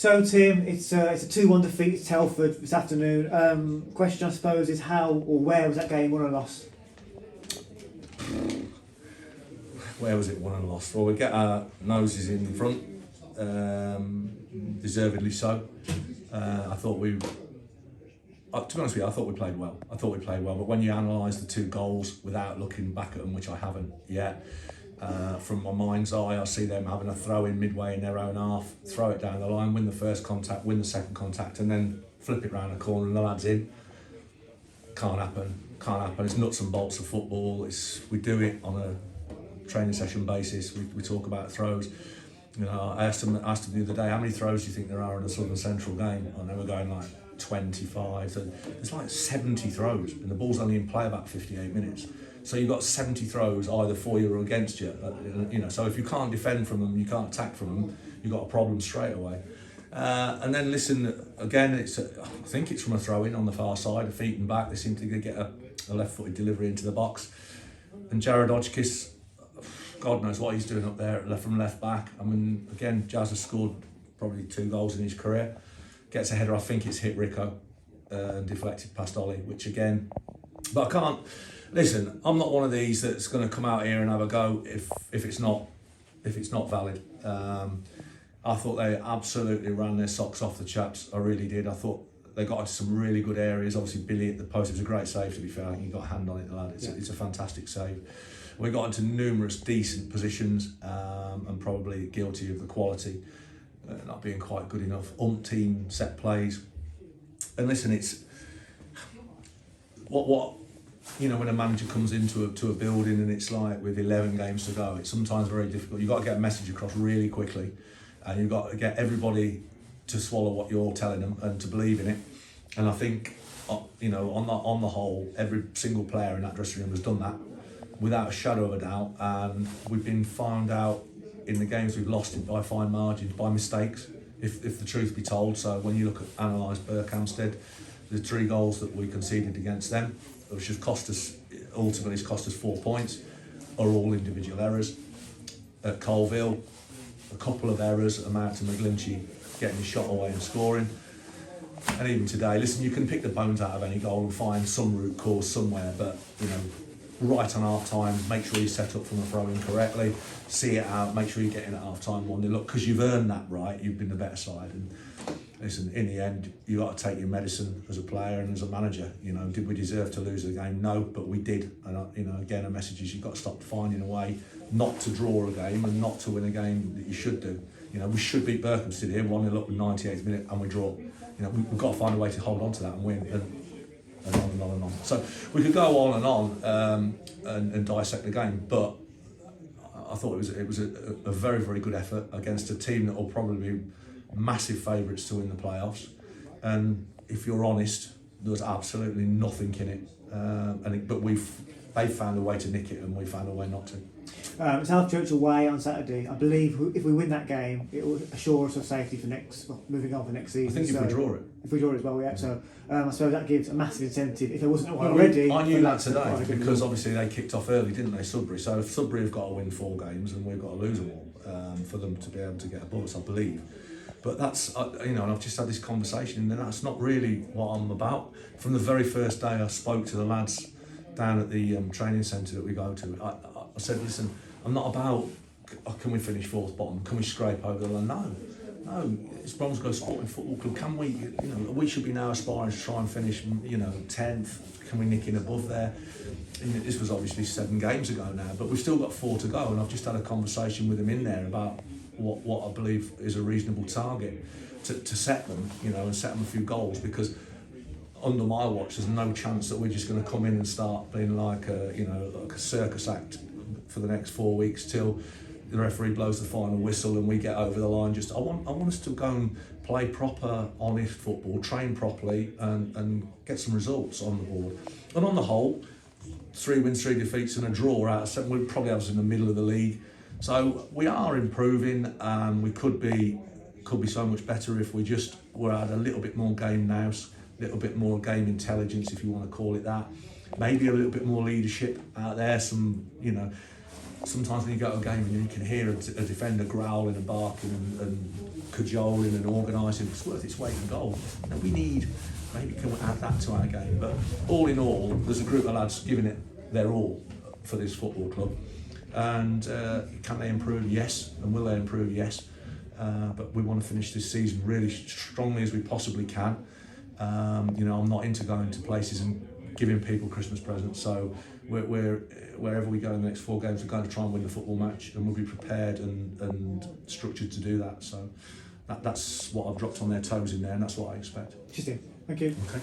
So Tim, it's a 2-1 defeat to Telford this afternoon. Question I suppose is how or where was that game won or lost? Where was it won and lost? Well, we get our noses in front, deservedly so. I thought to be honest with you, I thought we played well. But when you analyse the 2 goals without looking back at them, which I haven't yet, from my mind's eye, I see them having a throw in midway in their own half, throw it down the line, win the first contact, win the second contact, and then flip it round the corner and the lad's in. Can't happen. It's nuts and bolts of football. We do it on a training session basis. We talk about throws. You know, I asked them the other day, how many throws do you think there are in a Southern Central game? And they were going like 25. So there's like 70 throws, and the ball's only in play about 58 minutes. So you've got 70 throws either for you or against you. You know, so if you can't defend from them, you can't attack from them, you've got a problem straight away. And then listen, again, I think it's from a throw-in on the far side, a feet and back. They seem to get a left-footed delivery into the box. And Jared Hodgkiss, God knows what he's doing up there from left back. I mean, again, Jazz has scored probably 2 goals in his career. Gets a header, I think it's hit Rico, and deflected past Ollie, which again, but I can't, listen, I'm not one of these that's going to come out here and have a go if it's not valid. I thought they absolutely ran their socks off, the chaps. I really did. I thought they got into some really good areas. Obviously, Billy at the post, it was a great save, to be fair. I think he got a hand on it, the lad. It's a fantastic save. We got into numerous decent positions, and probably guilty of the quality not being quite good enough. Umpteen set plays. And listen, it's what you know, when a manager comes into a building and it's like with 11 games to go, it's sometimes very difficult. You've got to get a message across really quickly, and you've got to get everybody to swallow what you're telling them and to believe in it. And I think, you know, on the whole, every single player in that dressing room has done that without a shadow of a doubt. And we've been found out in the games we've lost by fine margins, by mistakes, if the truth be told. So when you look at analyse Berkhamsted, the 3 goals that we conceded against them, which has cost us 4 points, are all individual errors. At Colville, a couple of errors amount to McGlinchey getting his shot away and scoring. And even today, listen, you can pick the bones out of any goal and find some root cause somewhere, but you know, right on half time, make sure you set up from the throw in correctly, see it out, make sure you're getting at half time 1-0, look, because you've earned that right, you've been the better side. And listen, in the end, you got to take your medicine as a player and as a manager. You know, did we deserve to lose the game? No, but we did. And you know, again, a message is you've got to stop finding a way not to draw a game and not to win a game that you should do. You know, we should beat Berkhamsted here 1-0 up with 98th minute and we draw. You know, we've got to find a way to hold on to that and win. And on and on and on. So we could go on and on and dissect the game, but I thought it was a very, very good effort against a team that will probably be massive favourites to win the playoffs. And if you're honest, there was absolutely nothing in it. But they found a way to nick it, and we found a way not to. It's South Church away on Saturday. I believe if we win that game, it will assure us of safety for moving on for next season. I think if we draw it. If we draw it as well, yeah. So I suppose that gives a massive incentive. If there wasn't one already. I knew that today because obviously they kicked off early, didn't they, Sudbury? So if Sudbury have got to win 4 games and we've got to lose them all for them to be able to get above us, I believe. But that's, you know, and I've just had this conversation, and that's not really what I'm about. From the very first day I spoke to the lads down at the training centre that we go to, I said, listen, I'm not about, can we finish 4th bottom? Can we scrape over the line? No, it's Bromsgrove Sporting Football Club. Can we, you know, we should be now aspiring to try and finish, you know, 10th. Can we nick in above there? And this was obviously 7 games ago now, but we've still got 4 to go, and I've just had a conversation with them in there about what I believe is a reasonable target to set them, you know, and set them a few goals, because under my watch there's no chance that we're just going to come in and start being like a circus act for the next 4 weeks till the referee blows the final whistle and we get over the line. I want us to go and play proper, honest football, train properly, and get some results on the board. And on the whole, 3 wins, 3 defeats and a draw out of 7 would probably have us in the middle of the league. So we are improving, and we could be so much better if we just were at a little bit more game nous, a little bit more game intelligence, if you want to call it that. Maybe a little bit more leadership out there. Some, you know, sometimes when you go to a game and you can hear a defender growling and barking and cajoling and organising, it's worth its weight in gold. And we need, maybe can we add that to our game? But all in all, there's a group of lads giving it their all for this football club. And can they improve? Yes. And will they improve? Yes. But we want to finish this season really strongly as we possibly can. You know, I'm not into going to places and giving people Christmas presents, so wherever we go in the next 4 games, we're going to try and win the football match, and we'll be prepared and structured to do that. So that's what I've dropped on their toes in there, and that's what I expect. Interesting. Thank you. Okay.